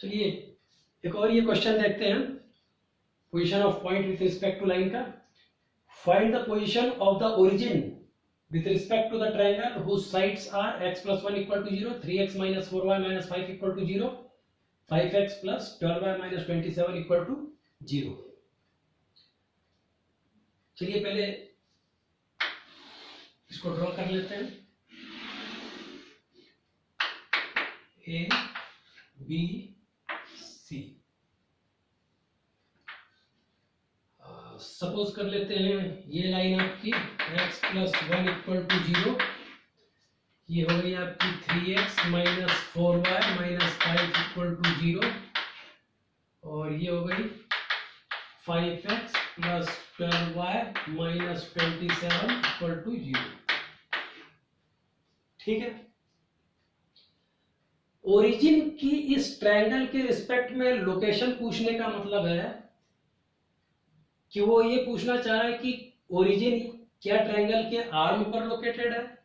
चलिए एक और ये क्वेश्चन देखते हैं, position of point with respect to line का। Find the position of the origin with respect to the triangle whose sides are x + 1 = 0, 3x - 4y - 5 = 0, 5x + 12y - 27 = 0। चलिए पहले इसको ड्रॉ कर लेते हैं। ए बी सी, सपोज कर लेते हैं ये लाइन आपकी x + 1 = 0, ये हो गई आपकी 3x - 4y - 5 = 0, और ये हो गई 5x + 12y - 27 = 0। ठीक है, ओरिजिन की इस ट्रायंगल के रिस्पेक्ट में लोकेशन पूछने का मतलब है कि वो ये पूछना चाह रहा है कि ओरिजिन क्या ट्रायंगल के आर्म पर लोकेटेड है,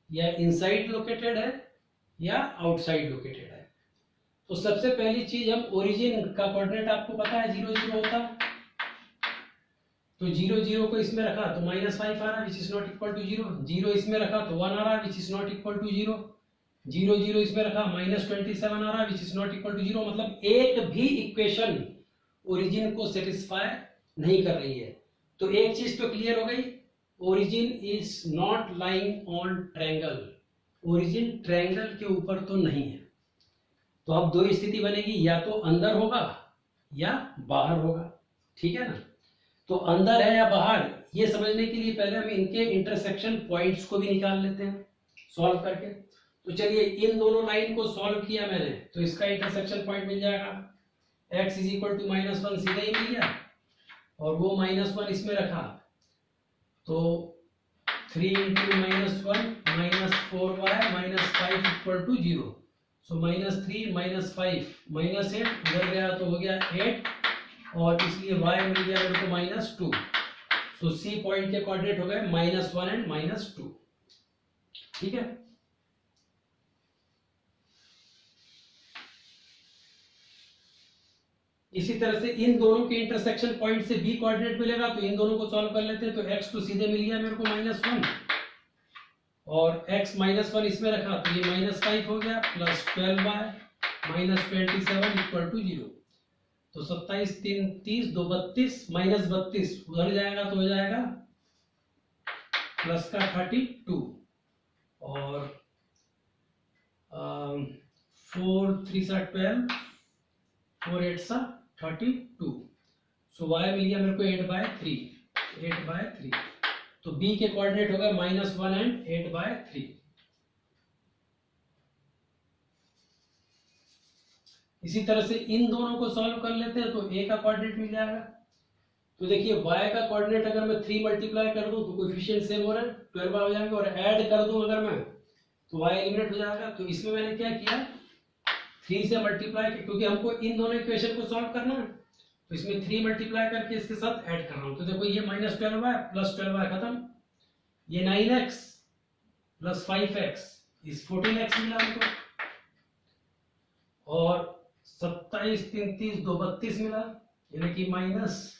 या इनसाइड लोकेटेड है, या आउटसाइड लोकेटेड है। तो सबसे पहली चीज, हम ओरिजिन का कोऑर्डिनेट आपको पता है 0 0 होता है, तो 0 0 को इसमें रखा तो -5 आ रहा है which is not equal to 0, 0 इसमें रखा तो 1 आ रहा है which is not equal to 0, 0 0 इसमें रखा -27 आ रहा है which is not equal to 0। मतलब एक भी इक्वेशन ओरिजिन को सेटिस्फाई नहीं कर रही है। तो एक चीज तो क्लियर हो गई, origin is not lying on triangle, origin triangle के ऊपर तो नहीं है। तो अब दो स्थिति बनेगी, या तो अंदर होगा या बाहर होगा। ठीक है ना, तो अंदर है या बाहर, ये समझने के लिए पहले हम इनके इंटरसेक्शन पॉइंट्स को भी निकाल लेते हैं सॉल्व करके। तो चलिए इन दोनों लाइन को सॉल्व किया मैंने, तो इसका इंटरसेक्शन पॉइंट मिल जाएगा, x = -1 सीधे ही मिल गया, और वो -1 इसमें रखा तो 3 × -1 - 4y - 5 = 0। सो -3 - 5 -8 उधर गया तो हो गया 8, और इसलिए y मिल गया मेरे को -2। सो सी पॉइंट के कोऑर्डिनेट हो गए -1 एंड -2। ठीक है, इसी तरह से इन दोनों के इंटरसेक्शन पॉइंट से b कोऑर्डिनेट मिलेगा, तो इन दोनों को सॉल्व कर लेते हैं। तो x तो सीधे मिल गया मेरे को -1, और x -1 इसमें रखा तो ये -5 हो गया, प्लस 12y - 27 = 0। तो 27 3 30 2 32, -32 उधर जाएगा तो हो जाएगा प्लस का 32, और 4 3 12, 4 8 32। सो y मिल गया मेरे को 8/3। तो b के कोऑर्डिनेट होगा -1 एंड 8/3। इसी तरह से इन दोनों को सॉल्व कर लेते हैं, तो a का कोऑर्डिनेट मिल जाएगा। तो देखिए y का कोऑर्डिनेट अगर मैं 3 मल्टीप्लाई कर दूं तो कोएफिशिएंट सेम हो रहा है, 12 हो जाएंगे, और ऐड कर दूं अगर मैं तो y एलिमिनेट हो जाएगा। तो इसमें मैंने क्या किया, 3 से मल्टीप्लाई, क्योंकि हमको इन दोनों इक्वेशन को सॉल्व करना है, तो इसमें 3 मल्टीप्लाई करके इसके साथ ऐड कर रहा हूं। तो देखो ये -12y प्लस 12y खत्म, ये 9x प्लस 5x इस 14x मिला हमको, और 27 3 30 2 32 मिला, यानी कि 5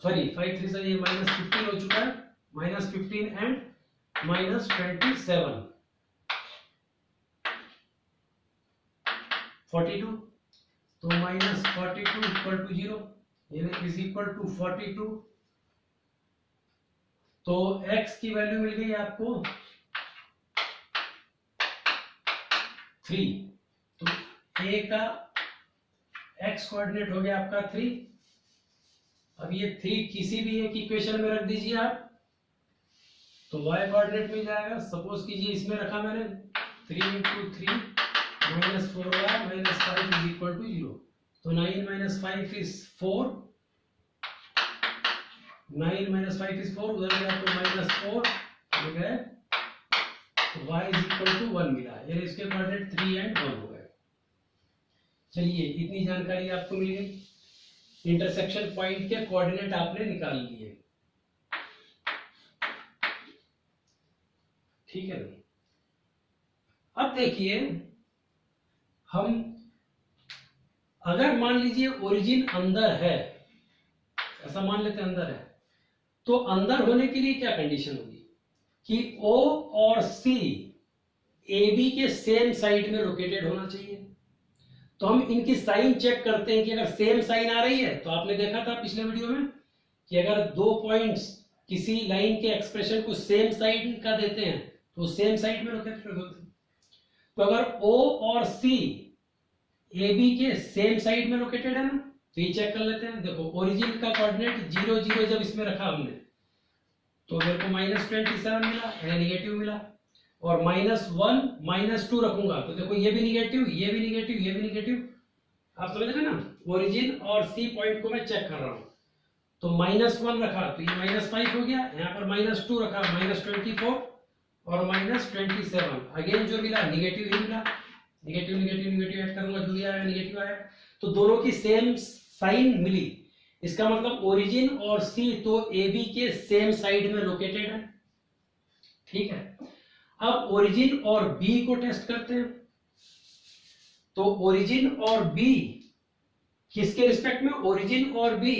3 से ये -15 हो चुका है, -15 एंड -27 42। तो -42 = 0, यानी इज इक्वल टू 42। तो x की वैल्यू मिल गई आपको 3। तो a का x कोऑर्डिनेट हो गया आपका 3। अब ये 3 किसी भी एक इक्वेशन में रख दीजिए आप, तो y कोऑर्डिनेट मिल जाएगा। सपोज कीजिए इसमें रखा मैंने 3 × 3 -4y - 5 = 0। तो 9 - 5 is 4, 9 - 5 is 4, उधर गया तो -4 हो गए, तो y = 1 मिला, यानी इसके कोऑर्डिनेट 3 एंड 1 हो गए। चलिए इतनी जानकारी आपको मिल गई, इंटरसेक्शन पॉइंट के कोऑर्डिनेट आपने निकाल लिए। ठीक है, अब देखिए हम अगर मान लीजिए ओरिजिन अंदर है, ऐसा मान लेते हैं अंदर है, तो अंदर होने के लिए क्या कंडीशन होगी कि O और C AB के सेम साइड में लोकेटेड होना चाहिए। तो हम इनकी साइन चेक करते हैं कि अगर सेम साइन आ रही है, तो आपने देखा था पिछले वीडियो में कि अगर दो पॉइंट्स किसी लाइन के एक्सप्रेशन को सेम साइड का देते हैं तो सेम साइड में लोकेटेड होते हैं। तो अगर O और C AB के सेम साइड में लोकेटेड है ना, तो ये चेक कर लेते हैं। देखो ओरिजिन का कोऑर्डिनेट 0 0 जब इसमें रखा हमने तो मेरे को -27 मिला, यानी निगेटिव मिला, और -1 -2 रखूंगा तो देखो ये भी निगेटिव, ये भी निगेटिव, ये भी निगेटिव। आप समझ रहे ना, ओरिजिन और सी पॉइंट को मैं चेक कर रहा हूं। तो -1 रखा तो ये -5 हो गया, यहाँ पर -2 रखा -24 और -27। अगेन जो मिला निगेटिव ही मिला, निगेटिव निगेटिव निगेटिव ऐड करूंगा, जो भी आया निगेटिव आया, तो दोनों की सेम साइन मिली। इसका मतलब ओरिजिन और सी तो ए बी के सेम साइड में लोकेटेड है। ठीक है, अब ओरिजिन और बी को टेस्ट करते हैं। तो ओरिजिन और बी किसके रिस्पेक्ट में, ओरिजिन और बी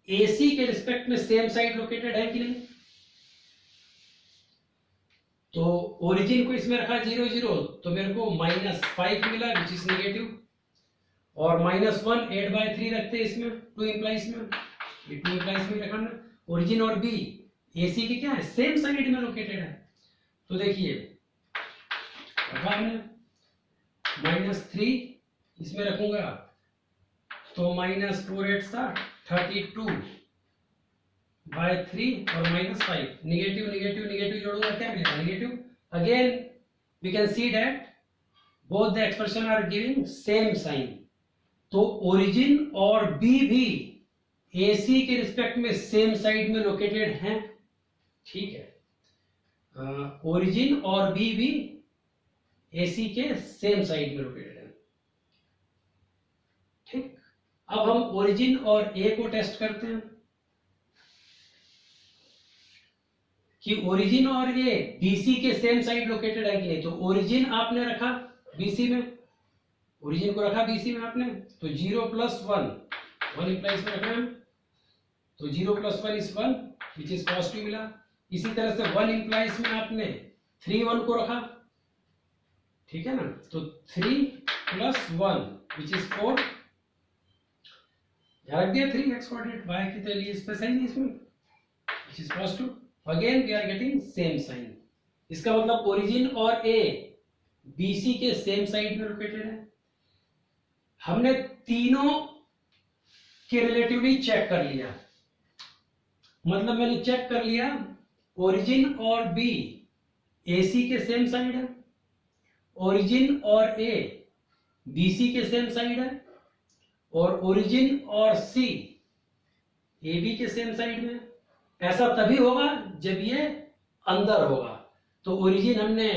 एसी के रिस्पेक्ट में सेम साइड लोकेटेड है कि नहीं। तो ओरिजिन को इसमें रखा 0 0 तो मेरे को -5 मिला विच इज निगेटिव, और -1 8/3 रखते हैं इसमें 2 इंप्लाइज में, ये 2 इंप्लाइज में रखा ना। ओरिजिन और बी एसी के क्या है, सेम साइड में लोकेटेड है। तो देखिए रखा हमने -3 इसमें रखूंगा तो -4 8 32/3 और -5, निगेटिव निगेटिव निगेटिव जोड़ूंगा क्या मिलेगा, negative. Again we can see that both the expression are giving same sign. तो ओरिजिन और बी भी एसी के रिस्पेक्ट में सेम साइड में लोकेटेड हैं। ठीक है, ओरिजिन और बी भी एसी के सेम साइड में लोकेटेड है। ठीक, अब हम ओरिजिन और ए को टेस्ट करते हैं कि ओरिजिन और ए बीसी के सेम साइड लोकेटेड है कि नहीं। तो ओरिजिन आपने रखा बीसी में, ओरिजिन को रखा बीसी में आपने, तो 0 + 1 इंप्लाइज में रखा है, तो 0 + 1 इज 1 विच इज पॉजिटिव मिला। इसी तरह से 1 इंप्लाइज में आपने 3 1 को रखा, ठीक है ना, तो 3 + 1 विच इज 4, रख दिया 3 एक्स कोऑर्डिनेट, y की तो लिए स्पेस है नहीं इसमें, which is positive. Again we are getting same sign. इसका मतलब ओरिजिन और ए बीसी के सेम साइड में लोकेटेड है। हमने तीनों के रिलेटिवली चेक कर लिया, मतलब मैंने चेक कर लिया ओरिजिन और बी एसी के सेम साइड है, ओरिजिन और ए बीसी के सेम साइड है, और ओरिजिन और सी ए बी के सेम साइड में। ऐसा तभी होगा जब ये अंदर होगा। तो ओरिजिन हमने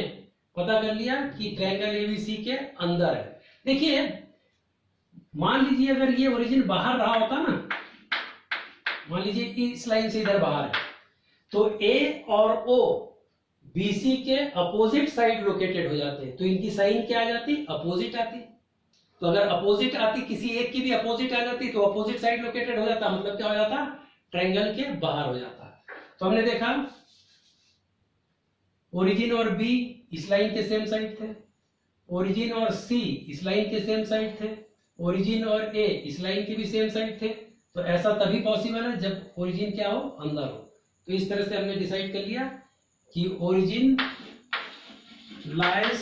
पता कर लिया कि ट्रायंगल एबीसी के अंदर है। देखिए मान लीजिए अगर ये ओरिजिन बाहर रहा होता ना, मान लीजिए इस लाइन से इधर बाहर है, तो ए और ओ बीसी के अपोजिट साइड लोकेटेड हो जाते हैं, तो इनकी साइन क्या आ जाती, अपोजिट आती। तो अगर अपोजिट आती, किसी एक की भी अपोजिट आ जाती तो अपोजिट साइड लोकेटेड हो जाता, मतलब क्या हो जाता, ट्रायंगल के बाहर हो जाता। तो हमने देखा ओरिजिन और बी इस लाइन के सेम साइड थे, ओरिजिन और सी इस लाइन के सेम साइड थे, ओरिजिन और ए इस लाइन के भी सेम साइड थे। तो ऐसा तभी पॉसिबल है जब ओरिजिन क्या हो, अंदर हो। तो इस तरह से हमने डिसाइड कर लिया कि origin lies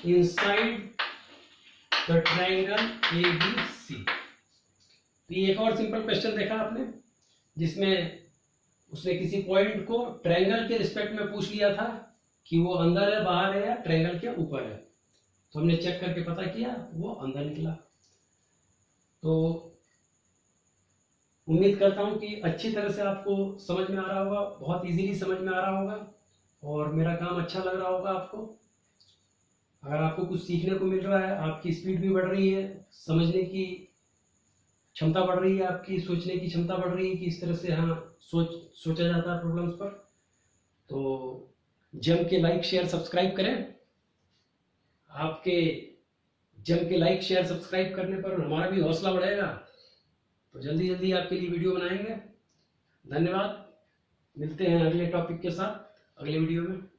inside the triangle ABC. ये एक और सिंपल क्वेश्चन देखा आपने जिसमें उसने किसी पॉइंट को ट्रायंगल के रिस्पेक्ट में पूछ लिया था कि वो अंदर है, बाहर है या ट्रायंगल के ऊपर है। तो हमने चेक करके पता किया वो अंदर निकला। तो उम्मीद करता हूं कि अच्छी तरह से आपको समझ में आ रहा होगा, बहुत इजीली समझ में आ रहा होगा और मेरा काम अच्छा लग रहा होगा आपको। अगर आपको कुछ सीखने को मिल रहा है, आपकी स्पीड भी बढ़ रही है, समझने की क्षमता बढ़ रही है, आपकी सोचने की क्षमता बढ़ रही है कि इस तरह से हाँ सोचा जाता है प्रॉब्लम्स पर, तो जम के लाइक शेयर सब्सक्राइब करें। आपके जम के लाइक शेयर सब्सक्राइब करने पर हमारा भी हौसला बढ़ेगा। तो जल्दी जल्दी आपके लिए वीडियो बनाएंगे। धन्यवाद। मिलते हैं अगले टॉपिक के साथ अगले वीडियो में।